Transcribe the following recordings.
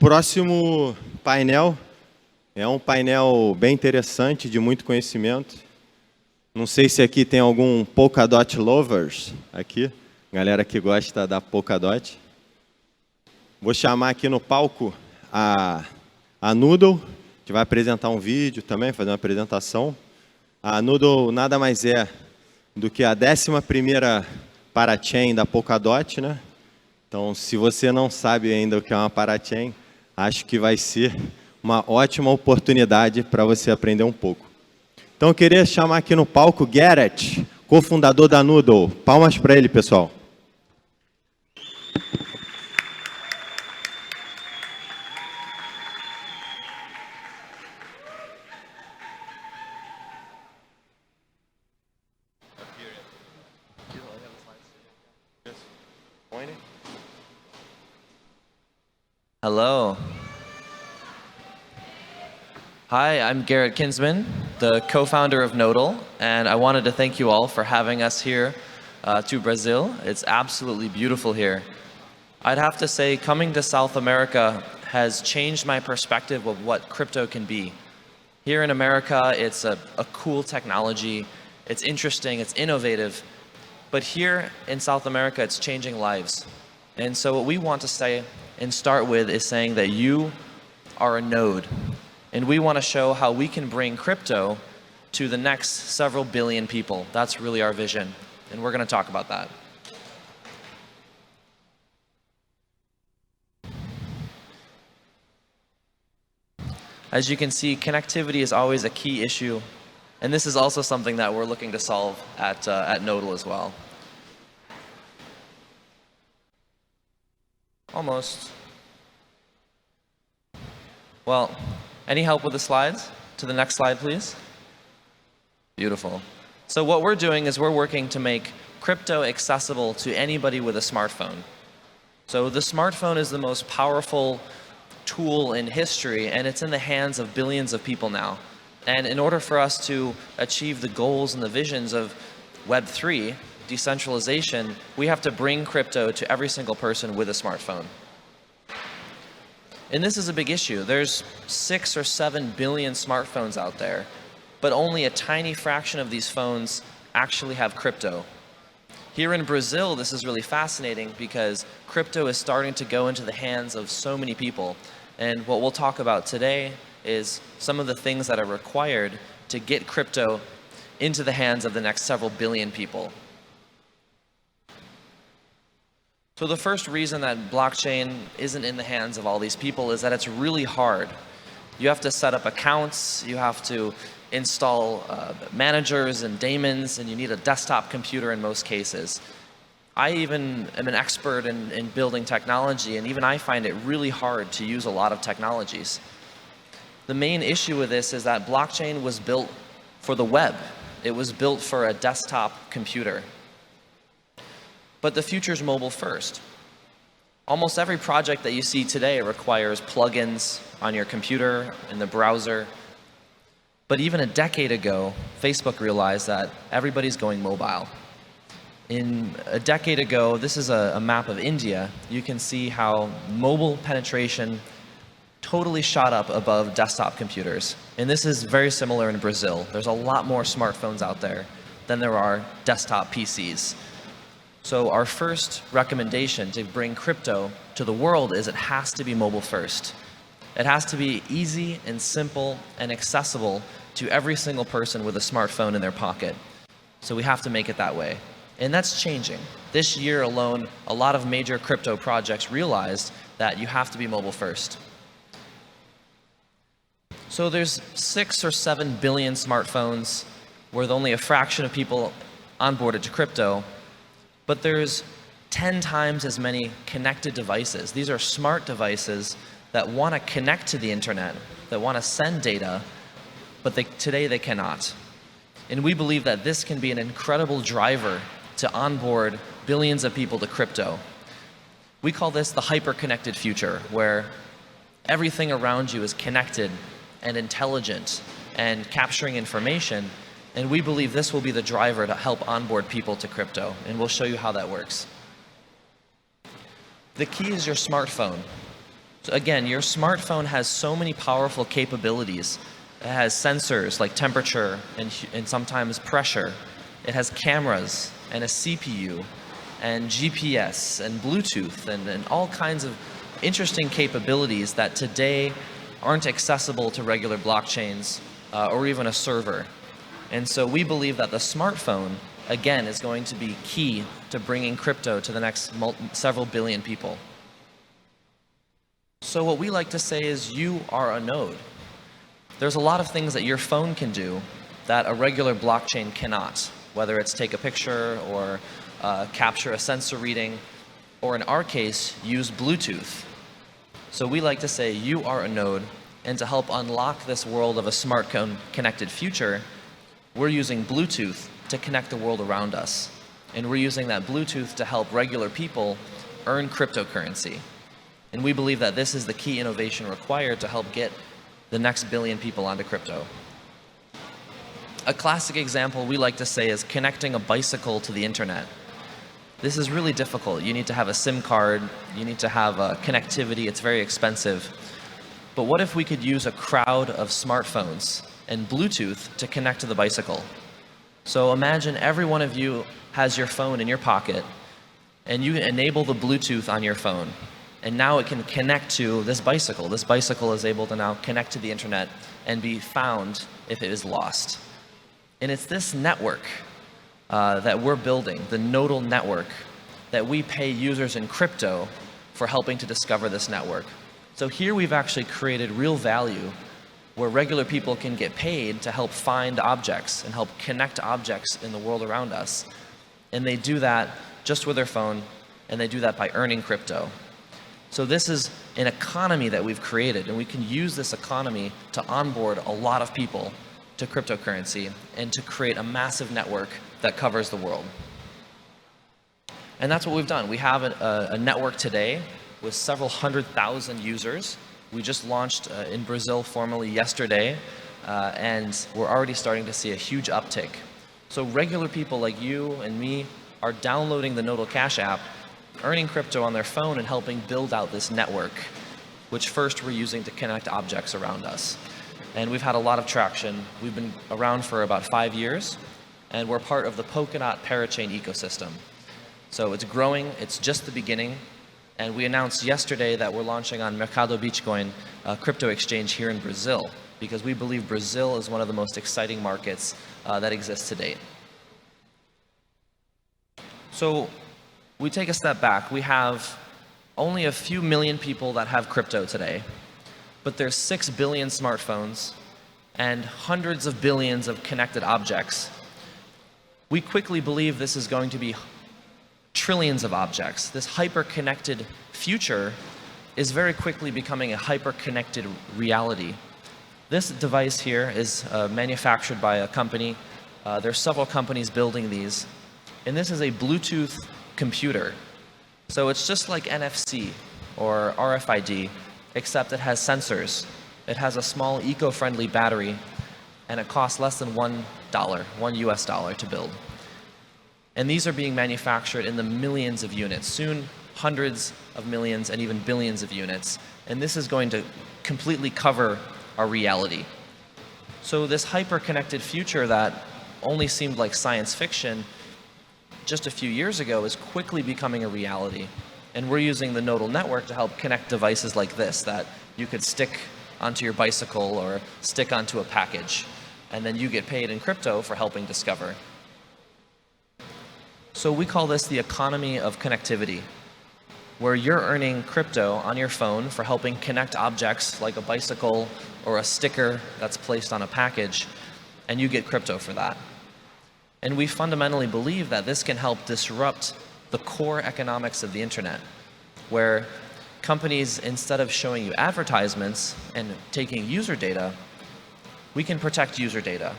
próximo painel é um painel bem interessante, de muito conhecimento. Não sei se aqui tem algum Polkadot lovers, aqui, galera que gosta da Polkadot. Vou chamar aqui no palco a Nodle, que vai apresentar um vídeo também, fazer uma apresentação. A Nodle nada mais é do que a 11ª parachain da Polkadot, né? Então, se você não sabe ainda o que é uma parachain, acho que vai ser uma ótima oportunidade para você aprender um pouco. Então, eu queria chamar aqui no palco Garrett, co-fundador da Nodle. Palmas para ele, pessoal. Hello. Hi, I'm Garrett Kinsman, the co-founder of Nodle, and I wanted to thank you all for having us here to Brazil. It's absolutely beautiful here. I'd have to say coming to South America has changed my perspective of what crypto can be. Here in America, it's a cool technology, it's interesting, it's innovative, but here in South America, it's changing lives. And so what we want to say and start with is saying that you are a node. And we want to show how we can bring crypto to the next several billion people. That's really our vision. And we're going to talk about that. As you can see, connectivity is always a key issue. And this is also something that we're looking to solve at Nodle as well. Almost. Well, any help with the slides? To the next slide, please. Beautiful. So what we're doing is we're working to make crypto accessible to anybody with a smartphone. So the smartphone is the most powerful tool in history, and it's in the hands of billions of people now. And in order for us to achieve the goals and the visions of Web3, decentralization, we have to bring crypto to every single person with a smartphone. And this is a big issue. There's 6 or 7 billion smartphones out there, but only a tiny fraction of these phones actually have crypto. Here in Brazil, this is really fascinating because crypto is starting to go into the hands of so many people. And what we'll talk about today is some of the things that are required to get crypto into the hands of the next several billion people. So the first reason that blockchain isn't in the hands of all these people is that it's really hard. You have to set up accounts, you have to install managers and daemons, and you need a desktop computer in most cases. I even am an expert in building technology, and even I find it really hard to use a lot of technologies. The main issue with this is that blockchain was built for the web. It was built for a desktop computer. But the future is mobile first. Almost every project that you see today requires plugins on your computer, in the browser. But even a decade ago, Facebook realized that everybody's going mobile. A decade ago, this is a map of India. You can see how mobile penetration totally shot up above desktop computers. And this is very similar in Brazil. There's a lot more smartphones out there than there are desktop PCs. So our first recommendation to bring crypto to the world is it has to be mobile first. It has to be easy and simple and accessible to every single person with a smartphone in their pocket. So we have to make it that way. And that's changing. This year alone, a lot of major crypto projects realized that you have to be mobile first. So there's 6 or 7 billion smartphones with only a fraction of people onboarded to crypto. But there's 10 times as many connected devices. These are smart devices that want to connect to the internet, that want to send data, but today they cannot. And we believe that this can be an incredible driver to onboard billions of people to crypto. We call this the hyper-connected future, where everything around you is connected and intelligent and capturing information. And we believe this will be the driver to help onboard people to crypto, and we'll show you how that works. The key is your smartphone. So again, your smartphone has so many powerful capabilities. It has sensors like temperature and sometimes pressure. It has cameras and a CPU and GPS and Bluetooth and all kinds of interesting capabilities that today aren't accessible to regular blockchains or even a server. And so we believe that the smartphone, again, is going to be key to bringing crypto to the next several billion people. So what we like to say is you are a node. There's a lot of things that your phone can do that a regular blockchain cannot, whether it's take a picture or capture a sensor reading, or in our case, use Bluetooth. So we like to say you are a node, and to help unlock this world of a smart connected future, we're using Bluetooth to connect the world around us. And we're using that Bluetooth to help regular people earn cryptocurrency. And we believe that this is the key innovation required to help get the next billion people onto crypto. A classic example we like to say is connecting a bicycle to the internet. This is really difficult. You need to have a SIM card, you need to have connectivity, it's very expensive. But what if we could use a crowd of smartphones and Bluetooth to connect to the bicycle? So imagine every one of you has your phone in your pocket, and you enable the Bluetooth on your phone. And now it can connect to this bicycle. This bicycle is able to now connect to the internet and be found if it is lost. And it's this network that we're building, the Nodle Network, that we pay users in crypto for helping to discover this network. So here we've actually created real value where regular people can get paid to help find objects and help connect objects in the world around us. And they do that just with their phone, and they do that by earning crypto. So this is an economy that we've created, and we can use this economy to onboard a lot of people to cryptocurrency and to create a massive network that covers the world. And that's what we've done. We have a network today with several 100,000 users. We just launched in Brazil formally yesterday, and we're already starting to see a huge uptick. So regular people like you and me are downloading the Nodle Cash app, earning crypto on their phone and helping build out this network, which first we're using to connect objects around us. And we've had a lot of traction. We've been around for about 5 years, and we're part of the Polkadot parachain ecosystem. So it's growing, it's just the beginning, and we announced yesterday that we're launching on Mercado Bitcoin, a crypto exchange here in Brazil, because we believe Brazil is one of the most exciting markets that exists to date. So we take a step back. We have only a few million people that have crypto today, but there's 6 billion smartphones and hundreds of billions of connected objects. We quickly believe this is going to be trillions of objects. This hyper-connected future is very quickly becoming a hyper-connected reality. This device here is manufactured by a company. There's several companies building these, and this is a Bluetooth computer. So it's just like NFC or RFID, except it has sensors. It has a small eco-friendly battery, and it costs less than $1 US dollar to build. And these are being manufactured in the millions of units, soon hundreds of millions and even billions of units. And this is going to completely cover our reality. So this hyper-connected future that only seemed like science fiction just a few years ago is quickly becoming a reality. And we're using the Nodle Network to help connect devices like this that you could stick onto your bicycle or stick onto a package. And then you get paid in crypto for helping discover. So we call this the economy of connectivity, where you're earning crypto on your phone for helping connect objects like a bicycle or a sticker that's placed on a package, and you get crypto for that. And we fundamentally believe that this can help disrupt the core economics of the internet, where companies, instead of showing you advertisements and taking user data, we can protect user data.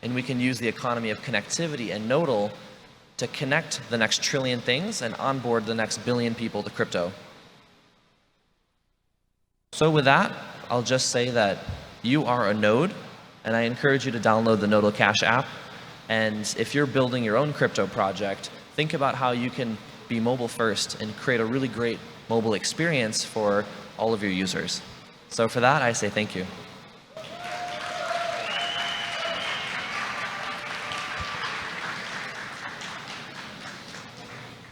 And we can use the economy of connectivity and Nodle to connect the next trillion things and onboard the next billion people to crypto. So with that, I'll just say that you are a node, and I encourage you to download the Nodle Cash app. And if you're building your own crypto project, think about how you can be mobile first and create a really great mobile experience for all of your users. So for that, I say thank you.